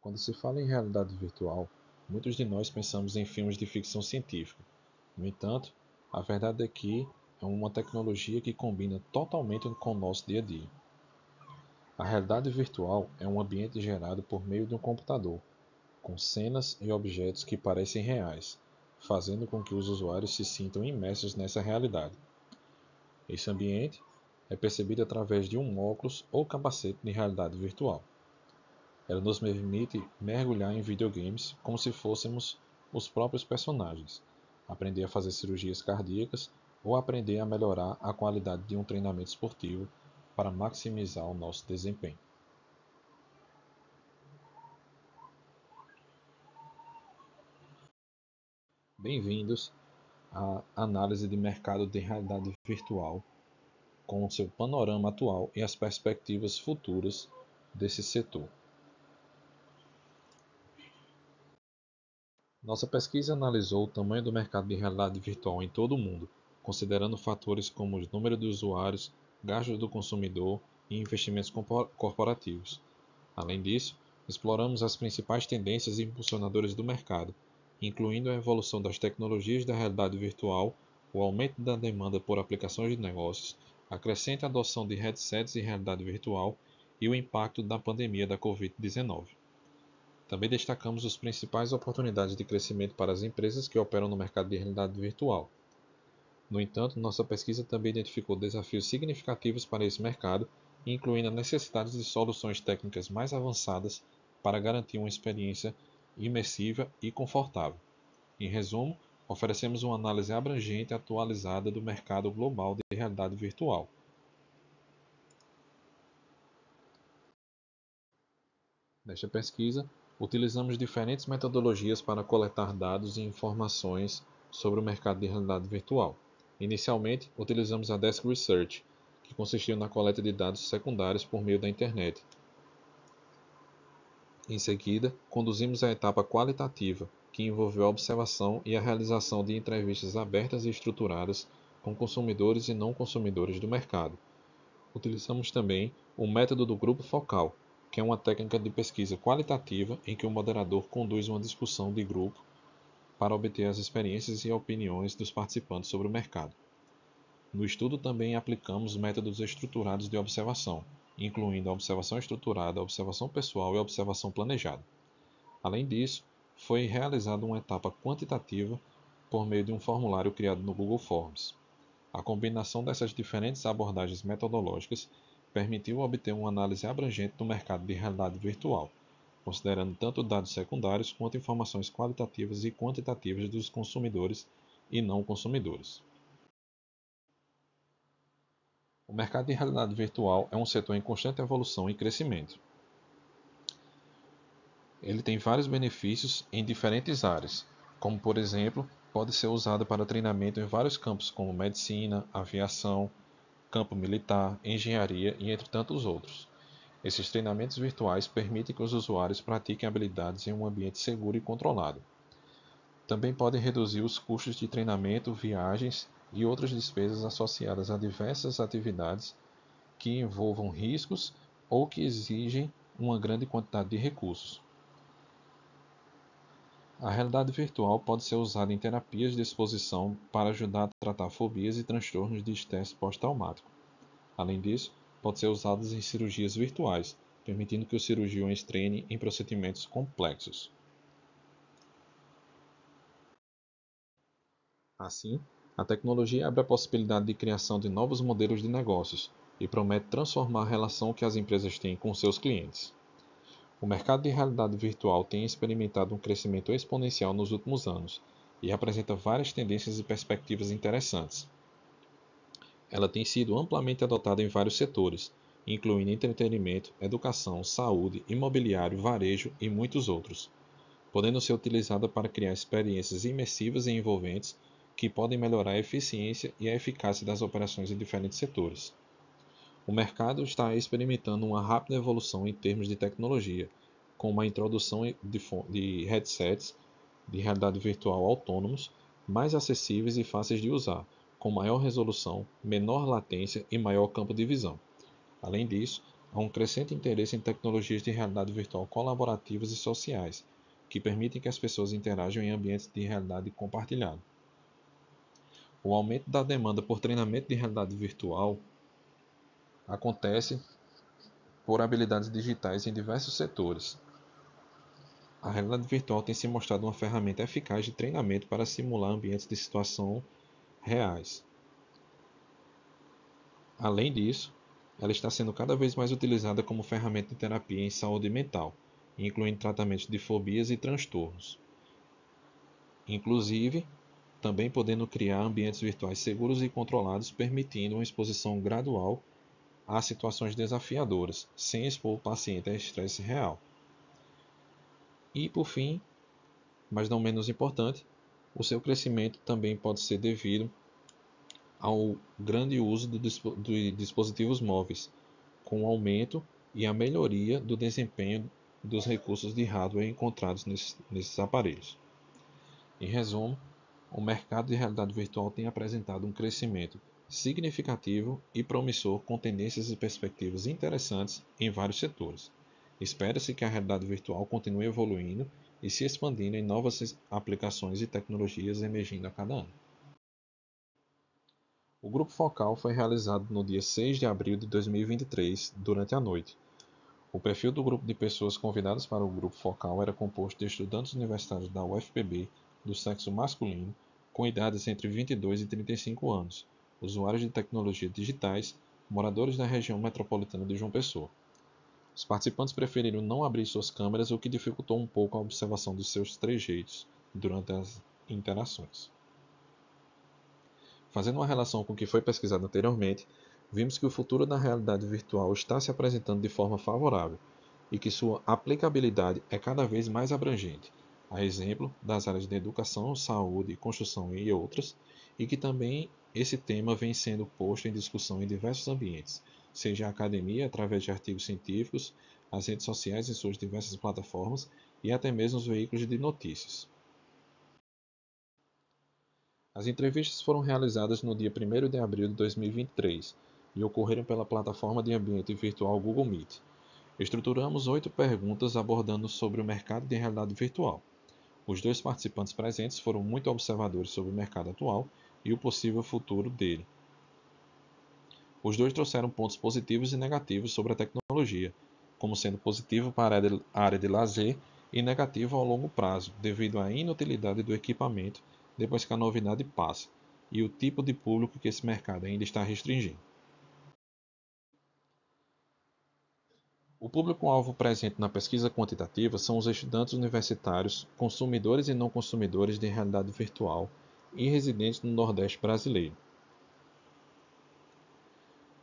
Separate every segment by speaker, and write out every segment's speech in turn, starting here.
Speaker 1: Quando se fala em realidade virtual, muitos de nós pensamos em filmes de ficção científica. No entanto, a verdade é que é uma tecnologia que combina totalmente com o nosso dia a dia. A realidade virtual é um ambiente gerado por meio de um computador, com cenas e objetos que parecem reais, fazendo com que os usuários se sintam imersos nessa realidade. Esse ambiente é percebido através de um óculos ou capacete de realidade virtual. Ela nos permite mergulhar em videogames como se fôssemos os próprios personagens, aprender a fazer cirurgias cardíacas ou aprender a melhorar a qualidade de um treinamento esportivo para maximizar o nosso desempenho. Bem-vindos à análise de mercado de realidade virtual, com o seu panorama atual e as perspectivas futuras desse setor. Nossa pesquisa analisou o tamanho do mercado de realidade virtual em todo o mundo, considerando fatores como o número de usuários, gastos do consumidor e investimentos corporativos. Além disso, exploramos as principais tendências e impulsionadores do mercado, incluindo a evolução das tecnologias da realidade virtual, o aumento da demanda por aplicações de negócios, a crescente adoção de headsets de realidade virtual e o impacto da pandemia da Covid-19. Também destacamos as principais oportunidades de crescimento para as empresas que operam no mercado de realidade virtual. No entanto, nossa pesquisa também identificou desafios significativos para esse mercado, incluindo a necessidade de soluções técnicas mais avançadas para garantir uma experiência imersiva e confortável. Em resumo, oferecemos uma análise abrangente e atualizada do mercado global de realidade virtual. Nesta pesquisa, utilizamos diferentes metodologias para coletar dados e informações sobre o mercado de realidade virtual. Inicialmente, utilizamos a Desk Research, que consistiu na coleta de dados secundários por meio da internet. Em seguida, conduzimos a etapa qualitativa, que envolveu a observação e a realização de entrevistas abertas e estruturadas com consumidores e não consumidores do mercado. Utilizamos também o método do grupo focal, que é uma técnica de pesquisa qualitativa em que o moderador conduz uma discussão de grupo para obter as experiências e opiniões dos participantes sobre o mercado. No estudo também aplicamos métodos estruturados de observação, incluindo a observação estruturada, a observação pessoal e a observação planejada. Além disso, foi realizada uma etapa quantitativa por meio de um formulário criado no Google Forms. A combinação dessas diferentes abordagens metodológicas permitiu obter uma análise abrangente do mercado de realidade virtual, considerando tanto dados secundários quanto informações qualitativas e quantitativas dos consumidores e não consumidores. O mercado de realidade virtual é um setor em constante evolução e crescimento. Ele tem vários benefícios em diferentes áreas, como por exemplo, pode ser usado para treinamento em vários campos como medicina, aviação, campo militar, engenharia e entre tantos outros. Esses treinamentos virtuais permitem que os usuários pratiquem habilidades em um ambiente seguro e controlado. Também podem reduzir os custos de treinamento, viagens e outras despesas associadas a diversas atividades que envolvam riscos ou que exigem uma grande quantidade de recursos. A realidade virtual pode ser usada em terapias de exposição para ajudar a tratar fobias e transtornos de estresse pós-traumático. Além disso, pode ser usada em cirurgias virtuais, permitindo que os cirurgiões treinem em procedimentos complexos. Assim, a tecnologia abre a possibilidade de criação de novos modelos de negócios e promete transformar a relação que as empresas têm com seus clientes. O mercado de realidade virtual tem experimentado um crescimento exponencial nos últimos anos e apresenta várias tendências e perspectivas interessantes. Ela tem sido amplamente adotada em vários setores, incluindo entretenimento, educação, saúde, imobiliário, varejo e muitos outros, podendo ser utilizada para criar experiências imersivas e envolventes que podem melhorar a eficiência e a eficácia das operações em diferentes setores. O mercado está experimentando uma rápida evolução em termos de tecnologia, com a introdução de headsets de realidade virtual autônomos mais acessíveis e fáceis de usar, com maior resolução, menor latência e maior campo de visão. Além disso, Há um crescente interesse em tecnologias de realidade virtual colaborativas e sociais, que permitem que as pessoas interajam em ambientes de realidade compartilhada. O aumento da demanda por treinamento de realidade virtual acontece por habilidades digitais em diversos setores. A realidade virtual tem se mostrado uma ferramenta eficaz de treinamento para simular ambientes de situação reais. Além disso, ela está sendo cada vez mais utilizada como ferramenta de terapia em saúde mental, incluindo tratamentos de fobias e transtornos. Inclusive, também podendo criar ambientes virtuais seguros e controlados, permitindo uma exposição gradual a situações desafiadoras, sem expor o paciente a estresse real. E, por fim, mas não menos importante, o seu crescimento também pode ser devido ao grande uso de dispositivos móveis, com o aumento e a melhoria do desempenho dos recursos de hardware encontrados nesses aparelhos. Em resumo, o mercado de realidade virtual tem apresentado um crescimento significativo e promissor, com tendências e perspectivas interessantes em vários setores. Espera-se que a realidade virtual continue evoluindo e se expandindo em novas aplicações e tecnologias emergindo a cada ano. O grupo focal foi realizado no dia 6 de abril de 2023, durante a noite. O perfil do grupo de pessoas convidadas para o grupo focal era composto de estudantes universitários da UFPB do sexo masculino, com idades entre 22 e 35 anos, usuários de tecnologias digitais, moradores da região metropolitana de João Pessoa. Os participantes preferiram não abrir suas câmeras, o que dificultou um pouco a observação de seus trejeitos durante as interações. Fazendo uma relação com o que foi pesquisado anteriormente, vimos que o futuro da realidade virtual está se apresentando de forma favorável e que sua aplicabilidade é cada vez mais abrangente, a exemplo das áreas de educação, saúde, construção e outras, e que também esse tema vem sendo posto em discussão em diversos ambientes, seja a academia através de artigos científicos, as redes sociais em suas diversas plataformas e até mesmo os veículos de notícias. As entrevistas foram realizadas no dia 1º de abril de 2023 e ocorreram pela plataforma de ambiente virtual Google Meet. Estruturamos 8 perguntas abordando sobre o mercado de realidade virtual. Os 2 participantes presentes foram muito observadores sobre o mercado atual e o possível futuro dele. Os 2 trouxeram pontos positivos e negativos sobre a tecnologia, como sendo positivo para a área de lazer e negativo ao longo prazo, devido à inutilidade do equipamento depois que a novidade passa, e o tipo de público que esse mercado ainda está restringindo. O público-alvo presente na pesquisa quantitativa são os estudantes universitários, consumidores e não consumidores de realidade virtual e residentes no Nordeste brasileiro.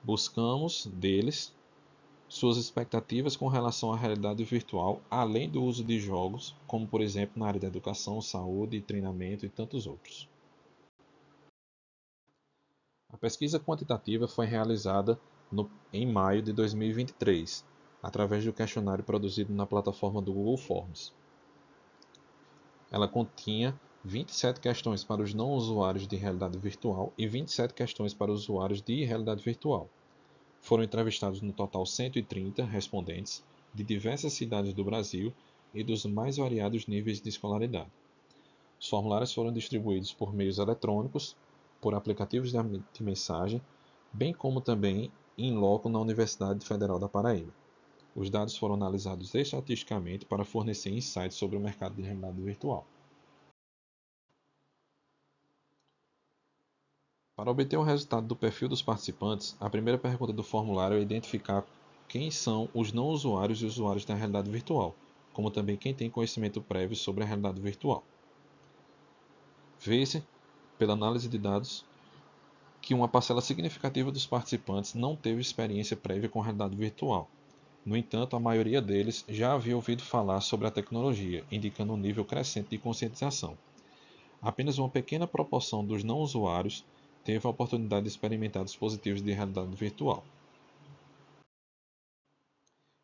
Speaker 1: Buscamos deles suas expectativas com relação à realidade virtual, além do uso de jogos, como por exemplo na área da educação, saúde, treinamento e tantos outros. A pesquisa quantitativa foi realizada em maio de 2023, através do questionário produzido na plataforma do Google Forms. Ela continha 27 questões para os não usuários de realidade virtual e 27 questões para os usuários de realidade virtual. Foram entrevistados no total 130 respondentes de diversas cidades do Brasil e dos mais variados níveis de escolaridade. Os formulários foram distribuídos por meios eletrônicos, por aplicativos de mensagem, bem como também in loco na Universidade Federal da Paraíba. Os dados foram analisados estatisticamente para fornecer insights sobre o mercado de realidade virtual. Para obter o resultado do perfil dos participantes, a primeira pergunta do formulário é identificar quem são os não usuários e usuários da realidade virtual, como também quem tem conhecimento prévio sobre a realidade virtual. Vê-se, pela análise de dados, que uma parcela significativa dos participantes não teve experiência prévia com a realidade virtual. No entanto, a maioria deles já havia ouvido falar sobre a tecnologia, indicando um nível crescente de conscientização. Apenas uma pequena proporção dos não usuários teve a oportunidade de experimentar dispositivos de realidade virtual.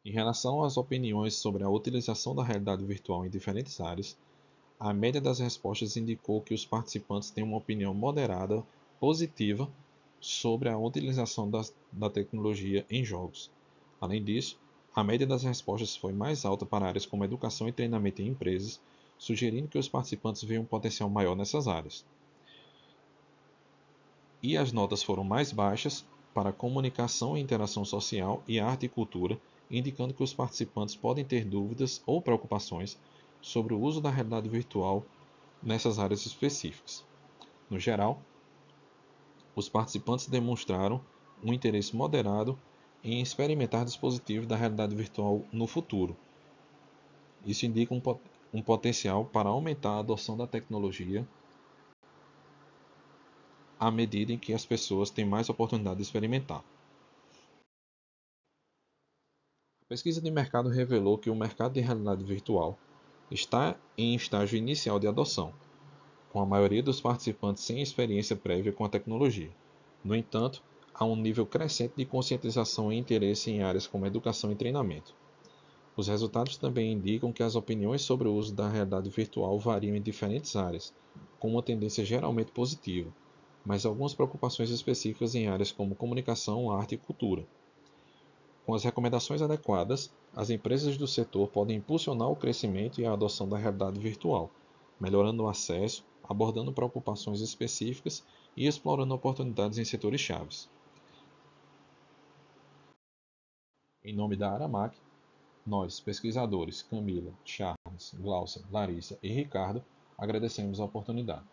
Speaker 1: Em relação às opiniões sobre a utilização da realidade virtual em diferentes áreas, a média das respostas indicou que os participantes têm uma opinião moderada positiva sobre a utilização da tecnologia em jogos. Além disso, a média das respostas foi mais alta para áreas como educação e treinamento em empresas, sugerindo que os participantes veem um potencial maior nessas áreas. E as notas foram mais baixas para comunicação e interação social e arte e cultura, indicando que os participantes podem ter dúvidas ou preocupações sobre o uso da realidade virtual nessas áreas específicas. No geral, os participantes demonstraram um interesse moderado em experimentar dispositivos da realidade virtual no futuro. Isso indica um potencial para aumentar a adoção da tecnologia à medida em que as pessoas têm mais oportunidade de experimentar. A pesquisa de mercado revelou que o mercado de realidade virtual está em estágio inicial de adoção, com a maioria dos participantes sem experiência prévia com a tecnologia. No entanto, há um nível crescente de conscientização e interesse em áreas como educação e treinamento. Os resultados também indicam que as opiniões sobre o uso da realidade virtual variam em diferentes áreas, com uma tendência geralmente positiva, mas algumas preocupações específicas em áreas como comunicação, arte e cultura. Com as recomendações adequadas, as empresas do setor podem impulsionar o crescimento e a adoção da realidade virtual, melhorando o acesso, abordando preocupações específicas e explorando oportunidades em setores chaves. Em nome da Aramac, nós, pesquisadores Camila, Charles, Glaucia, Larissa e Ricardo, agradecemos a oportunidade.